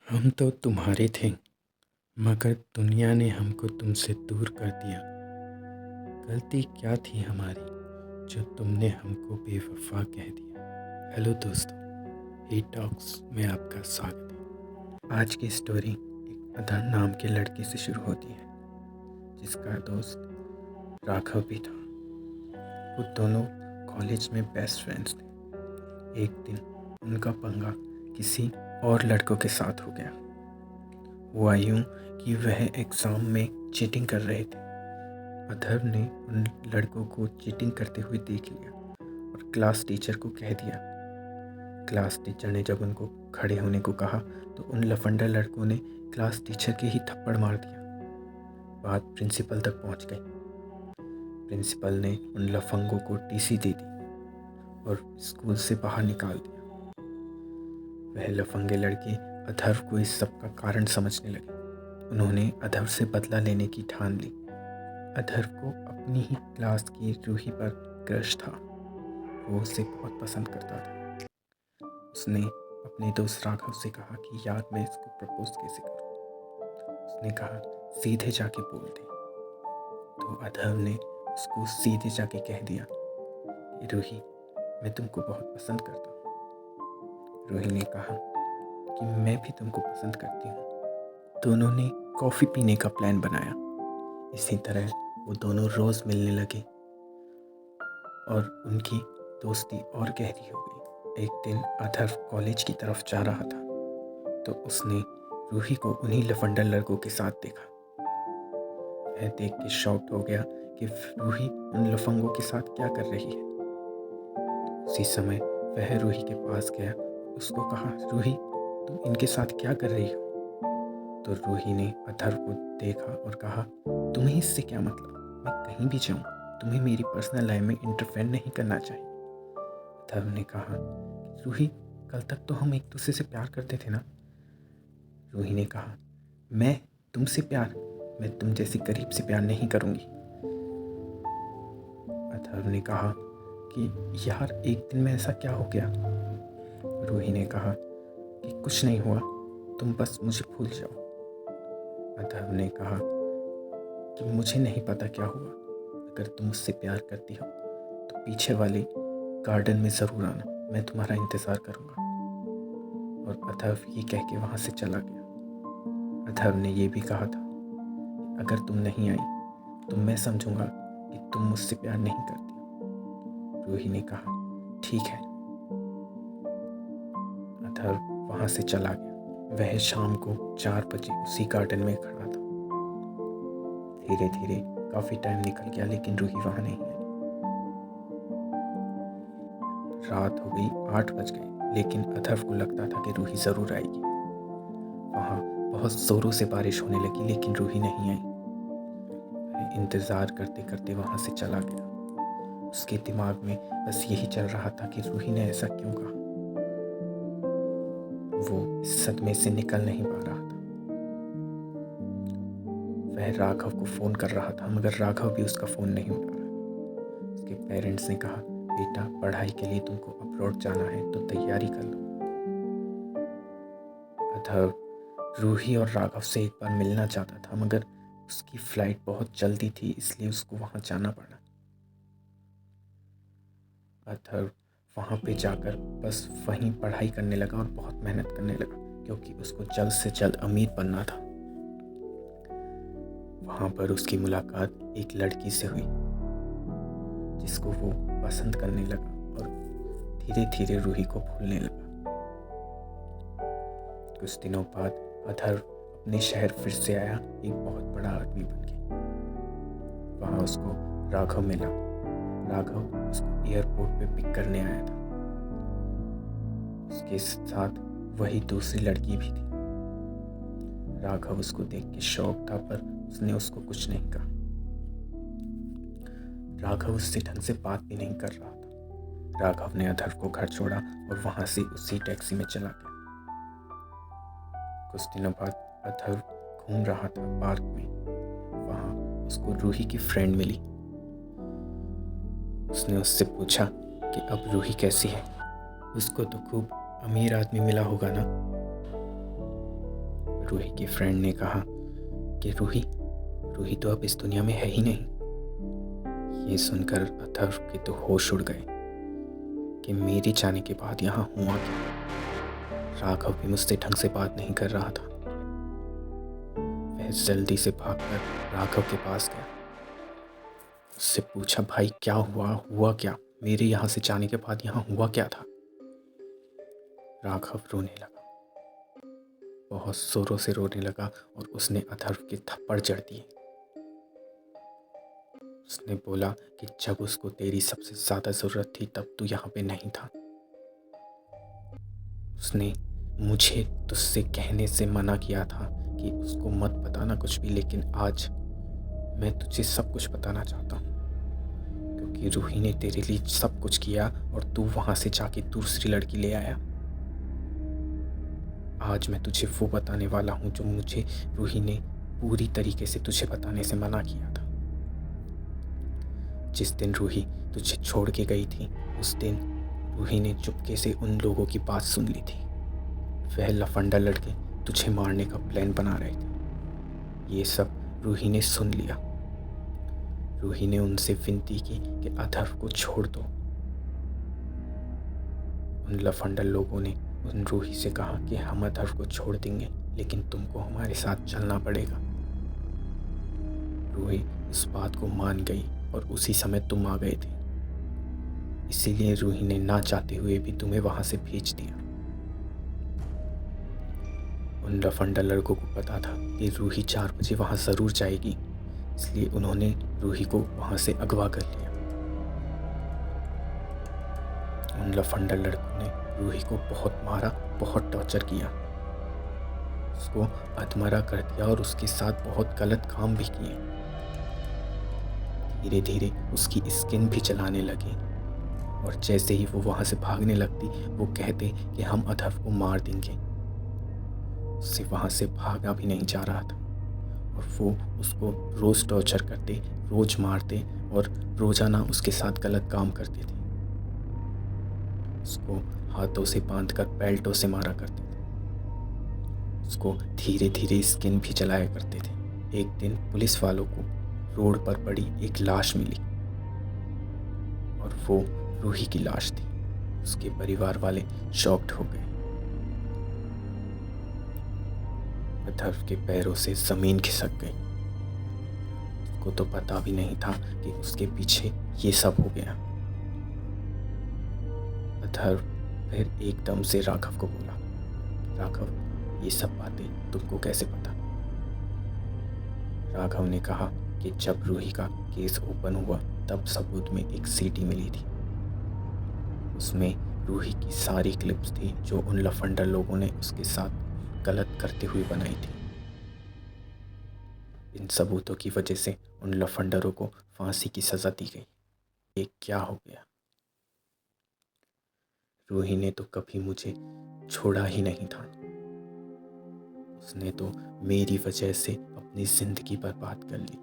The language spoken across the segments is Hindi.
हम तो तुम्हारे थे, मगर दुनिया ने हमको तुमसे दूर कर दिया। गलती क्या थी हमारी, जो तुमने हमको बेवफा कह दिया। हेलो दोस्तों, ही टॉक्स में आपका स्वागत है। आज की स्टोरी एक अदर नाम के लड़के से शुरू होती है, जिसका दोस्त राघव भी था। वो दोनों कॉलेज में बेस्ट फ्रेंड्स थे। एक दिन उनका पंगा किसी और लड़कों के साथ हो गया। हुआ यूँ कि वह एग्ज़ाम में चीटिंग कर रहे थे। अथर्व ने उन लड़कों को चीटिंग करते हुए देख लिया और क्लास टीचर को कह दिया। क्लास टीचर ने जब उनको खड़े होने को कहा तो उन लफंडर लड़कों ने क्लास टीचर के ही थप्पड़ मार दिया। बात प्रिंसिपल तक पहुंच गई। प्रिंसिपल ने उन लफंगों को टीसी दे दी और स्कूल से बाहर निकाल दिया। वह लफंगे लड़के अथर्व को इस सब का कारण समझने लगे। उन्होंने अथर्व से बदला लेने की ठान ली। अथर्व को अपनी ही क्लास की रूही पर क्रश था। वो उसे बहुत पसंद करता था। उसने अपने दोस्त राघव से कहा कि यार मैं इसको प्रपोज कैसे करूं। उसने कहा सीधे जाके बोल दे। तो अथर्व ने उसको सीधे जाके कह दिया कि रूही, मैं तुमको बहुत पसंद करता हूँ। रूही ने कहा कि मैं भी तुमको पसंद करती हूँ। दोनों ने कॉफ़ी पीने का प्लान बनाया। इसी तरह वो दोनों रोज़ मिलने लगे और उनकी दोस्ती और गहरी हो गई। एक दिन अथर्व कॉलेज की तरफ जा रहा था तो उसने रूही को उन्हीं लफंडर लड़कों के साथ देखा। वह देख के शॉक्ड हो गया कि रूही उन लफंगों के साथ क्या कर रही है। उसी समय वह रूही के पास गया, उसको कहा, रूही तुम इनके साथ क्या कर रही हो। तो रूही ने अथर्व को देखा और कहा, तुम्हें इससे क्या मतलब, मैं कहीं भी जाऊं, तुम्हें मेरी पर्सनल लाइफ में इंटरफेयर नहीं करना चाहिए। अथर्व ने कहा, रूही कल तक तो हम एक दूसरे से प्यार करते थे ना। रूही ने कहा, मैं तुमसे प्यार, मैं तुम जैसी करीब से प्यार नहीं करूंगी। अथर्व ने कहा कि यार एक दिन में ऐसा क्या हो गया। रूही ने कहा कि कुछ नहीं हुआ, तुम बस मुझे भूल जाओ। अथर्व ने कहा कि मुझे नहीं पता क्या हुआ, अगर तुम मुझसे प्यार करती हो तो पीछे वाले गार्डन में ज़रूर आना, मैं तुम्हारा इंतज़ार करूँगा। और अथर्व ये कह के वहाँ से चला गया। अथर्व ने ये भी कहा था कि अगर तुम नहीं आई तो मैं समझूंगा कि तुम मुझसे प्यार नहीं करती। रूही ने कहा ठीक है। अथर्व वहाँ से चला गया। वह शाम को 4 बजे उसी गार्डन में खड़ा था। धीरे धीरे काफ़ी टाइम निकल गया लेकिन रूही वहाँ नहीं आई। रात हो गई, 8 बज गए, लेकिन अथर्व को लगता था कि रूही ज़रूर आएगी। वहाँ बहुत ज़ोरों से बारिश होने लगी लेकिन रूही नहीं आई। वह इंतज़ार करते करते वहाँ से चला गया। उसके दिमाग में बस यही चल रहा था कि रूही ने ऐसा क्यों कहा। वो इस सदमे से निकल नहीं पा रहा था। वह राघव को फ़ोन कर रहा था मगर राघव भी उसका फ़ोन नहीं उठा रहा। उसके पेरेंट्स ने कहा, बेटा पढ़ाई के लिए तुमको अब्रॉड जाना है तो तैयारी कर लो। अथर्व रूही और राघव से एक बार मिलना चाहता था मगर उसकी फ़्लाइट बहुत जल्दी थी, इसलिए उसको वहाँ जाना पड़ा। अथर्व वहाँ पे जाकर बस वहीं पढ़ाई करने लगा और बहुत मेहनत करने लगा क्योंकि उसको जल्द से जल्द अमीर बनना था। वहाँ पर उसकी मुलाकात एक लड़की से हुई जिसको वो पसंद करने लगा और धीरे धीरे रूही को भूलने लगा। कुछ दिनों बाद अथर्व अपने शहर फिर से आया, एक बहुत बड़ा आदमी बन के। वहाँ उसको राघव मिला। राघव उसको एयरपोर्ट पे पिक करने आया था। उसके साथ वही दूसरी लड़की भी थी। राघव उसको देख के शॉक था पर उसने उसको कुछ नहीं कहा। राघव उससे ढंग से बात भी नहीं कर रहा था। राघव ने अथर्व को घर छोड़ा और वहाँ से उसी टैक्सी में चला गया। कुछ दिनों बाद अथर्व घूम रहा था पार्क में। वहाँ उसको रूही की फ्रेंड मिली। उसने उससे पूछा कि अब रूही कैसी है। उसको तो खूब अमीर आदमी मिला होगा ना। रूही के फ्रेंड ने कहा कि रूही तो अब इस दुनिया में है ही नहीं। ये सुनकर अथर्व के तो होश उड़ गए कि मेरे जाने के बाद यहाँ हुआ क्या। राघव भी मुझसे ढंग से बात नहीं कर रहा था। वह जल्दी से भागकर राघव के पास गया। उससे पूछा, भाई क्या हुआ क्या? मेरे यहाँ से जाने के बाद यहाँ हुआ क्या था? राघव रोने लगा, बहुत जोरों से रोने लगा और उसने अथर्व के थप्पड़ जड़ दिए। उसने बोला कि जब उसको तेरी सबसे ज़्यादा ज़रूरत थी तब तू यहाँ पे नहीं था। उसने मुझे तुझसे कहने से मना किया था कि उसको मत बताना कुछ भी, लेकिन आज मैं तुझे सब कुछ बताना चाहता हूँ, क्योंकि रूही ने तेरे लिए सब कुछ किया और तू वहाँ से जाके दूसरी लड़की ले आया। आज मैं तुझे वो बताने वाला हूँ जो मुझे रूही ने पूरी तरीके से तुझे बताने से मना किया था। जिस दिन रूही तुझे छोड़ के गई थी उस दिन रूही ने चुपके से उन लोगों की बात सुन ली थी। वह लफंडा लड़के तुझे मारने का प्लान बना रहे थे। ये सब रूही ने सुन लिया। रूही ने उनसे विनती की कि अथर्व को छोड़ दो। उन लफंडा लोगों ने उन रूही से कहा कि हम अथर्व को छोड़ देंगे, लेकिन तुमको हमारे साथ चलना पड़ेगा। रूही उस बात को मान गई और उसी समय तुम आ गए थे, इसीलिए रूही ने ना चाहते हुए भी तुम्हें वहां से भेज दिया। उन लफंडा लड़कों को पता था कि रूही 4 बजे वहां ज़रूर जाएगी, इसलिए उन्होंने रूही को वहां से अगवा कर लिया। उन लफंडा लड़कों ने रूही को बहुत मारा, बहुत टॉर्चर किया, उसको अधमरा कर दिया और उसके साथ बहुत गलत काम भी किए। धीरे धीरे उसकी स्किन भी जलाने लगी और जैसे ही वो वहाँ से भागने लगती वो कहते कि हम अथर्व को मार देंगे। उससे वहाँ से भागा भी नहीं जा रहा था और वो उसको रोज़ टॉर्चर करते, रोज़ मारते और रोज़ाना उसके साथ गलत काम करते थे। उसको हाथों से बांधकर बेल्टों से मारा करते थे। उसको धीरे धीरे स्किन भी जलाया करते थे। एक दिन पुलिस वालों को रोड पर पड़ी एक लाश मिली और वो रूही की लाश थी। उसके परिवार वाले शॉक्ड हो गए। अथर्व के पैरों से ज़मीन खिसक गई। उसको तो पता भी नहीं था कि उसके पीछे ये सब हो गया। अथर्व फिर एकदम से राघव को बोला, राघव, ये सब बातें तुमको कैसे पता? राघव ने कहा कि जब रूही का केस ओपन हुआ तब सबूत में एक सीडी मिली थी। उसमें रूही की सारी क्लिप्स थी जो उन लफंडर लोगों ने उसके साथ गलत करते हुए बनाई थी। इन सबूतों की वजह से उन लफंडरों को फांसी की सज़ा दी गई। ये क्या हो गया? रूही ने तो कभी मुझे छोड़ा ही नहीं था। उसने तो मेरी वजह से अपनी ज़िंदगी बर्बाद कर ली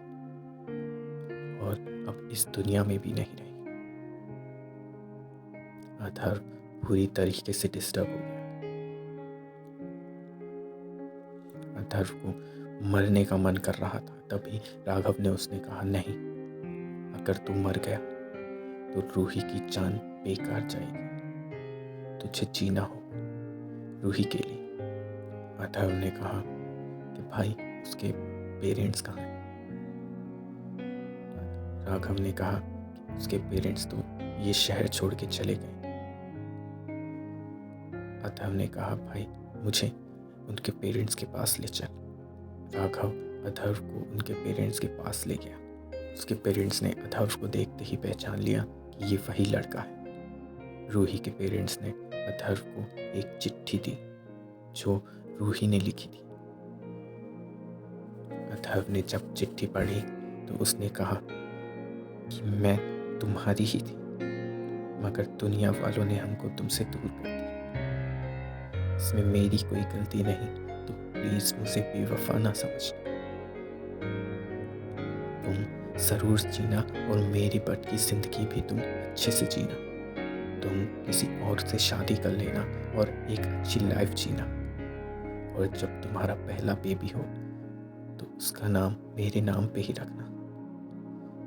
और अब इस दुनिया में भी नहीं रही। अथर्व पूरी तरीके से डिस्टर्ब हो गया। अथर्व को मरने का मन कर रहा था। तभी राघव ने उसने कहा, नहीं, अगर तू मर गया तो रूही की जान बेकार जाएगी। तुझे जीना होगा रूही के लिए। अथर्व ने कहा कि भाई, उसके पेरेंट्स कहाँ हैं? राघव ने कहा कि उसके पेरेंट्स तो ये शहर छोड़ के चले गए। अथर्व ने कहा, भाई, मुझे उनके पेरेंट्स के पास ले चल। राघव अथर्व को उनके पेरेंट्स के पास ले गया। उसके पेरेंट्स ने अथर्व को देखते ही पहचान लिया कि ये वही लड़का है। रूही के पेरेंट्स ने अथर्व को एक चिट्ठी दी जो रूही ने लिखी थी। अथर्व ने जब चिट्ठी पढ़ी तो उसने कहा कि मैं तुम्हारी ही थी, मगर दुनिया वालों ने हमको तुमसे दूर कर दिया। इसमें मेरी कोई गलती नहीं, तो प्लीज़ मुझे बेवफा ना समझना। तुम ज़रूर जीना और मेरी भटकी ज़िंदगी भी तुम अच्छे से जीना। तुम किसी और से शादी कर लेना और एक अच्छी लाइफ जीना, और जब तुम्हारा पहला बेबी हो तो उसका नाम मेरे नाम पे ही रखना।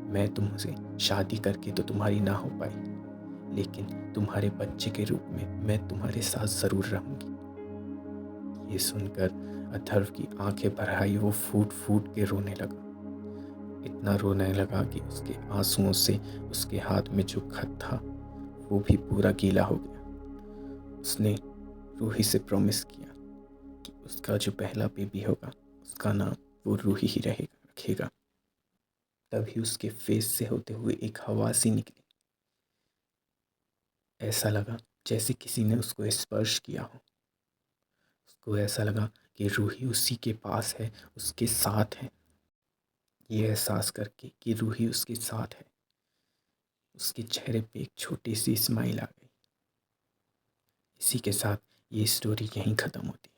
मैं तुमसे शादी करके तो तुम्हारी ना हो पाई, लेकिन तुम्हारे बच्चे के रूप में मैं तुम्हारे साथ ज़रूर रहूँगी। ये सुनकर अथर्व की आंखें भर आई। वो फूट फूट के रोने लगा। इतना रोने लगा कि उसके आंसुओं से उसके हाथ में जो खत था वो भी पूरा गीला हो गया। उसने रूही से प्रॉमिस किया कि उसका जो पहला बेबी होगा उसका नाम वो रूही ही रखेगा। तभी उसके फेस से होते हुए एक हवा सी निकली। ऐसा लगा जैसे किसी ने उसको स्पर्श किया हो। उसको ऐसा लगा कि रूही उसी के पास है, उसके साथ है। ये एहसास करके कि रूही उसके साथ है, उसके चेहरे पे एक छोटी सी स्माइल आ गई। इसी के साथ ये स्टोरी यहीं ख़त्म होती है।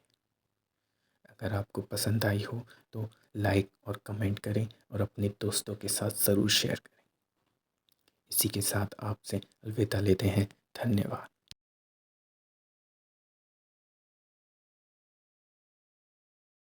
अगर आपको पसंद आई हो तो लाइक और कमेंट करें और अपने दोस्तों के साथ ज़रूर शेयर करें। इसी के साथ आपसे अलविदा लेते हैं। धन्यवाद।